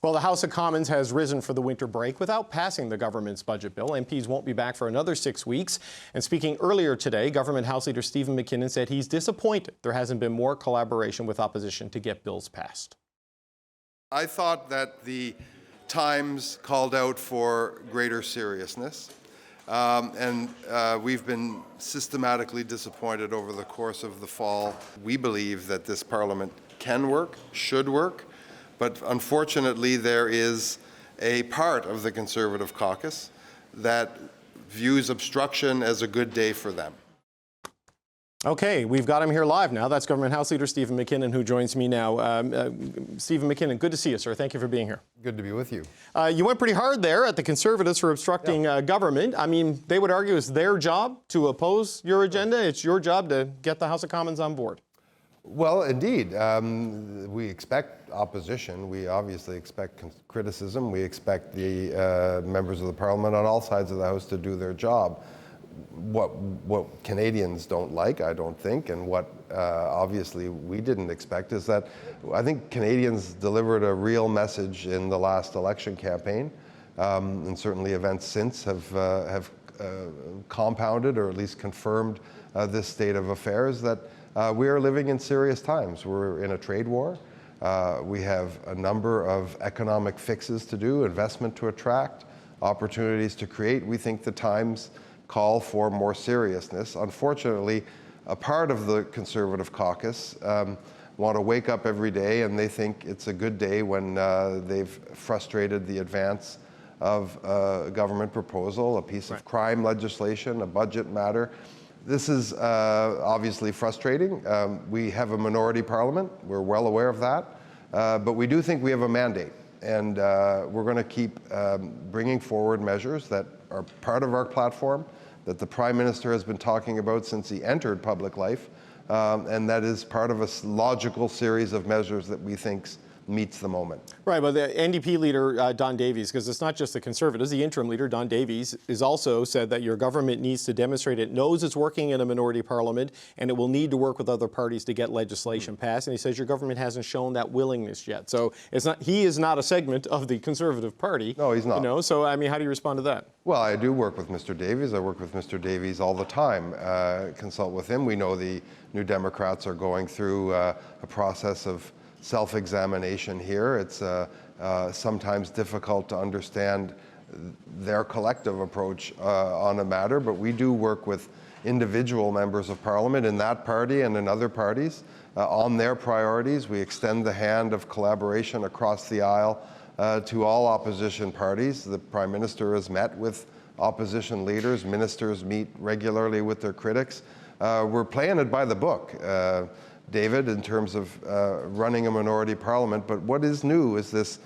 Well, the House of Commons has risen for the winter break without passing the government's budget bill. MPs won't be back for another 6 weeks. And speaking earlier today, Government House Leader Steven MacKinnon said he's disappointed there hasn't been more collaboration with opposition to get bills passed. I thought that the times called out for greater seriousness. We've been systematically disappointed over the course of the fall. We believe that this Parliament can work, should work, but unfortunately there is a part of the Conservative caucus that views obstruction as a good day for them. Okay, we've got him here live now. That's Government House Leader Steven MacKinnon, who joins me now. Steven MacKinnon, good to see you, sir. Thank you for being here. Good to be with you. You went pretty hard there at the Conservatives for obstructing government. I mean, they would argue it's their job to oppose your agenda. It's your job to get the House of Commons on board. Well, indeed. We expect opposition. We obviously expect criticism. We expect the members of the Parliament on all sides of the House to do their job. What Canadians don't like, I don't think, and what obviously we didn't expect is that I think Canadians delivered a real message in the last election campaign, and certainly events since have compounded or at least confirmed this state of affairs that we are living in serious times. We're in a trade war. We have a number of economic fixes to do, investment to attract, opportunities to create. We think the times call for more seriousness. Unfortunately, a part of the Conservative caucus want to wake up every day and they think it's a good day when they've frustrated the advance of a government proposal, a piece of crime legislation, a budget matter. This is obviously frustrating. We have a minority parliament. We're well aware of that. But we do think we have a mandate. And we're going to keep bringing forward measures that are part of our platform, that the Prime Minister has been talking about since he entered public life, and that is part of a logical series of measures that we think meets the moment. Right, but the NDP leader, Don Davies, because it's not just the Conservatives, the interim leader, Don Davies, has also said that your government needs to demonstrate it knows it's working in a minority parliament and it will need to work with other parties to get legislation passed. And he says your government hasn't shown that willingness yet. So it's not, he is not a segment of the Conservative Party. No, he's not. You know, so, I mean, how do you respond to that? Well, I do work with Mr. Davies. I work with Mr. Davies all the time, consult with him. We know the New Democrats are going through a process of self-examination here. It's sometimes difficult to understand their collective approach on a matter, but we do work with individual members of Parliament in that party and in other parties on their priorities. We extend the hand of collaboration across the aisle to all opposition parties. The Prime Minister has met with opposition leaders. Ministers meet regularly with their critics. We're playing it by the book, David, in terms of running a minority parliament. But what is new is this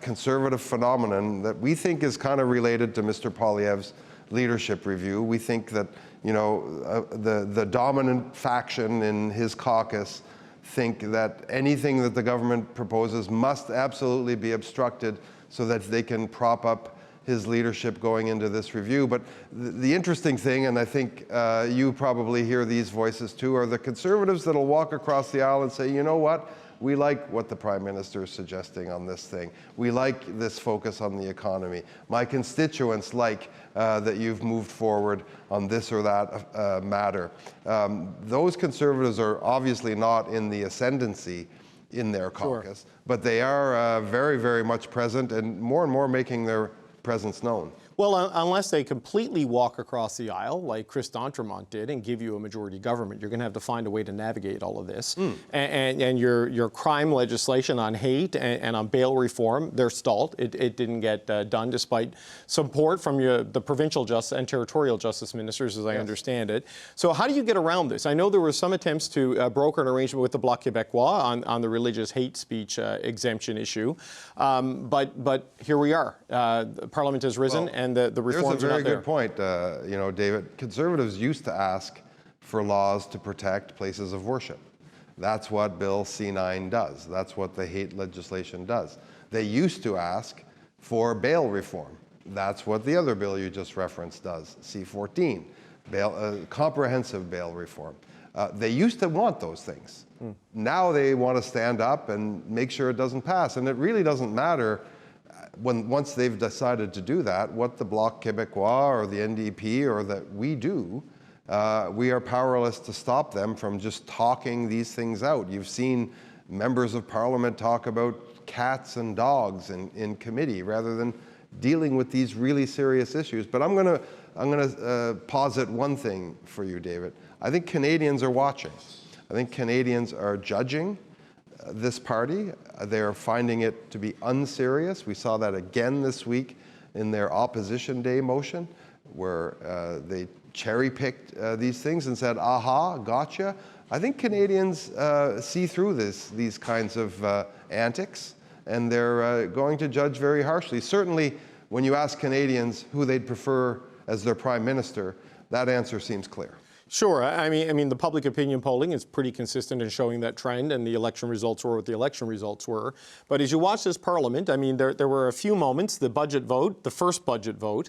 Conservative phenomenon that we think is kind of related to Mr. Poilievre's leadership review. We think that, you know, the dominant faction in his caucus think that anything that the government proposes must absolutely be obstructed so that they can prop up his leadership going into this review. But the interesting thing, and I think you probably hear these voices too, are the Conservatives that'll walk across the aisle and say, you know what, we like what the Prime Minister is suggesting on this thing. We like this focus on the economy. My constituents like that you've moved forward on this or that matter. Those Conservatives are obviously not in the ascendancy in their caucus, but they are very, very much present and more making their presence known. Well, unless they completely walk across the aisle, like Chris D'Entremont did, and give you a majority government, you're going to have to find a way to navigate all of this. And your crime legislation on hate and on bail reform, they're stalled. It didn't get done despite support from the provincial justice and territorial justice ministers, as I understand it. So how do you get around this? I know there were some attempts to broker an arrangement with the Bloc Québécois on the religious hate speech exemption issue, but here we are. Parliament has risen, and the reforms are not there. There's a very good point, you know, David. Conservatives used to ask for laws to protect places of worship. That's what Bill C9 does. That's what the hate legislation does. They used to ask for bail reform. That's what the other bill you just referenced does, C14, comprehensive bail reform. They used to want those things. Now they want to stand up and make sure it doesn't pass. And it really doesn't matter once they've decided to do that, what the Bloc Québécois or the NDP or that we do. We are powerless to stop them from just talking these things out. You've seen members of Parliament talk about cats and dogs in committee rather than dealing with these really serious issues. But I'm going to posit one thing for you, David. I think Canadians are watching. I think Canadians are judging this party. They are finding it to be unserious. We saw that again this week in their Opposition Day motion, where they cherry-picked these things and said, aha, gotcha. I think Canadians see through these kinds of antics, and they're going to judge very harshly. Certainly, when you ask Canadians who they'd prefer as their Prime Minister, that answer seems clear. Sure. I mean, the public opinion polling is pretty consistent in showing that trend, and the election results were what the election results were. But as you watch this Parliament, I mean, there were a few moments, the budget vote, the first budget vote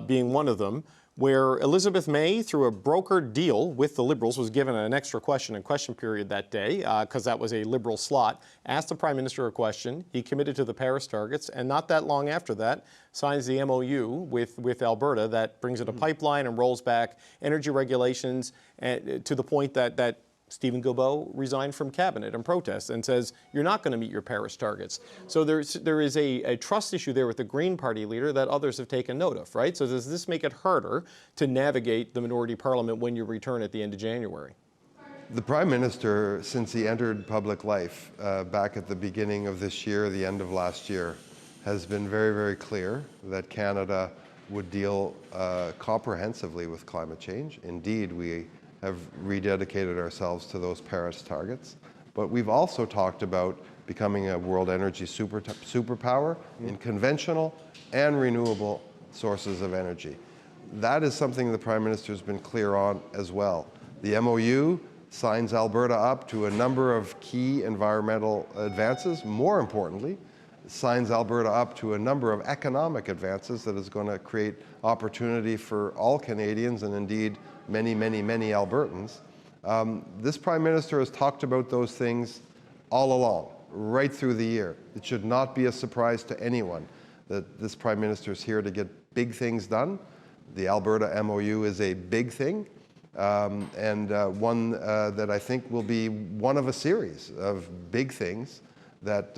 being one of them, where Elizabeth May, through a brokered deal with the Liberals, was given an extra question and question period that day, because that was a Liberal slot, asked the Prime Minister a question, he committed to the Paris targets, and not that long after that, signs the MOU with Alberta that brings in a pipeline and rolls back energy regulations to the point that Stephen Guilbeault resigned from cabinet in protest and says, you're not going to meet your Paris targets. So there is a trust issue there with the Green Party leader that others have taken note of, right? So does this make it harder to navigate the minority parliament when you return at the end of January? The Prime Minister, since he entered public life back at the beginning of this year, the end of last year, has been very, very clear that Canada would deal comprehensively with climate change. Indeed, we have rededicated ourselves to those Paris targets. But we've also talked about becoming a world energy superpower in conventional and renewable sources of energy. That is something the Prime Minister has been clear on as well. The MOU signs Alberta up to a number of key environmental advances. More importantly, signs Alberta up to a number of economic advances that is going to create opportunity for all Canadians and indeed many, many, many Albertans. This Prime Minister has talked about those things all along, right through the year. It should not be a surprise to anyone that this Prime Minister is here to get big things done. The Alberta MOU is a big thing, and one that I think will be one of a series of big things that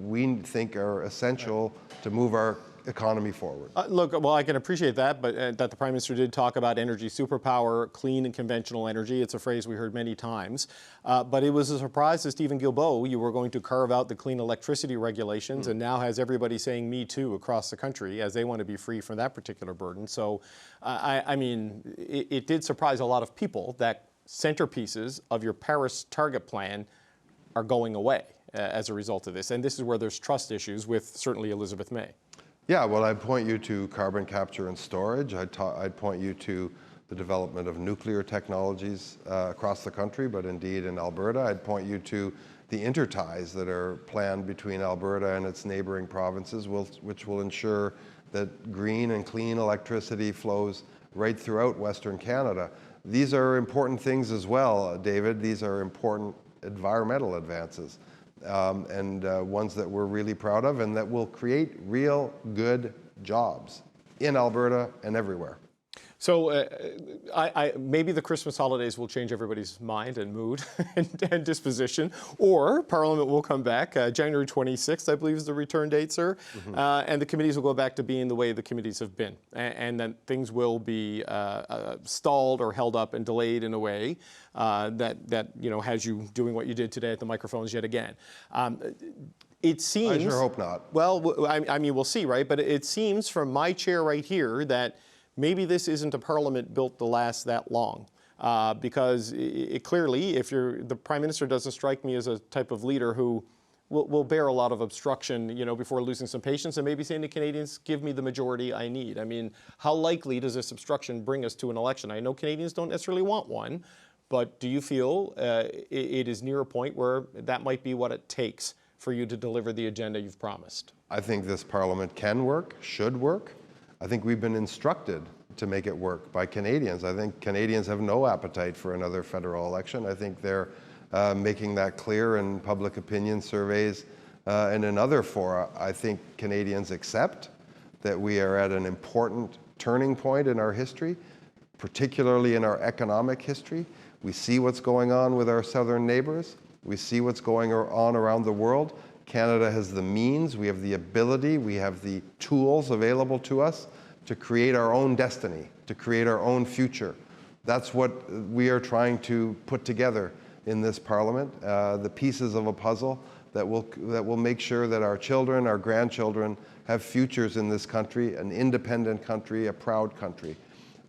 we think are essential to move our economy forward. Look, well, I can appreciate that, but that the Prime Minister did talk about energy superpower, clean and conventional energy. It's a phrase we heard many times. But it was a surprise to Stephen Guilbeault. You were going to carve out the clean electricity regulations, and now has everybody saying me too across the country as they want to be free from that particular burden. So, I mean, it did surprise a lot of people that centerpieces of your Paris target plan are going away as a result of this. And this is where there's trust issues with certainly Elizabeth May. Yeah, well, I'd point you to carbon capture and storage. I'd point you to the development of nuclear technologies across the country, but indeed in Alberta. I'd point you to the interties that are planned between Alberta and its neighboring provinces, which will ensure that green and clean electricity flows right throughout Western Canada. These are important things as well, David. These are important environmental advances. And ones that we're really proud of and that will create real good jobs in Alberta and everywhere. So maybe the Christmas holidays will change everybody's mind and mood and disposition, or Parliament will come back. January 26th, I believe, is the return date, sir. And the committees will go back to being the way the committees have been. And then things will be stalled or held up and delayed in a way that you know, has you doing what you did today at the microphones yet again. It seems... I sure hope not. Well, I mean, we'll see, right? But it seems from my chair right here that maybe this isn't a parliament built to last that long, because clearly, if the Prime Minister doesn't strike me as a type of leader who will bear a lot of obstruction, you know, before losing some patience and maybe saying to Canadians, give me the majority I need. I mean, how likely does this obstruction bring us to an election? I know Canadians don't necessarily want one, but do you feel it is near a point where that might be what it takes for you to deliver the agenda you've promised? I think this parliament can work, should work. I think we've been instructed to make it work by Canadians. I think Canadians have no appetite for another federal election. I think they're making that clear in public opinion surveys and in other fora. I think Canadians accept that we are at an important turning point in our history, particularly in our economic history. We see what's going on with our southern neighbors. We see what's going on around the world. Canada has the means, we have the ability, we have the tools available to us to create our own destiny, to create our own future. That's what we are trying to put together in this Parliament, the pieces of a puzzle that will make sure that our children, our grandchildren have futures in this country, an independent country, a proud country.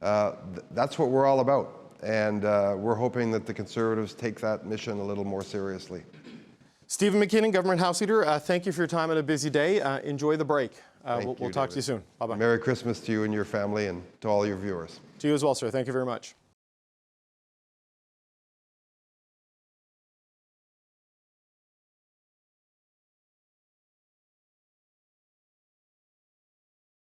That's what we're all about. And we're hoping that the Conservatives take that mission a little more seriously. Steven MacKinnon, Government House Leader, thank you for your time on a busy day. Enjoy the break. We'll talk to you soon. Bye-bye. Merry Christmas to you and your family and to all your viewers. To you as well, sir. Thank you very much.